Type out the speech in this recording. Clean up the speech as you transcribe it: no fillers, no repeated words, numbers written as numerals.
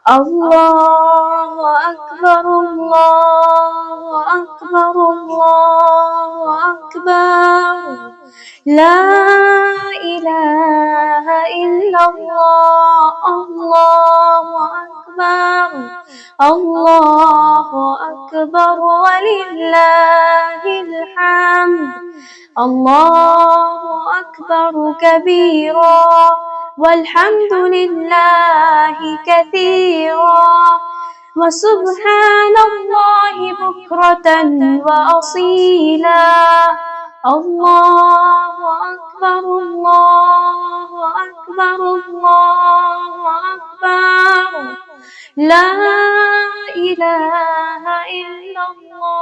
الله أكبر الله أكبر الله أكبر لا إله إلا الله الله أكبر الله أكبر ولله الحمد الله أكبر كبيرا والحمد لله كثيرا وسبحان الله بكرة وأصيلا الله أكبر الله أكبر الله أكبر لا إله إلا الله.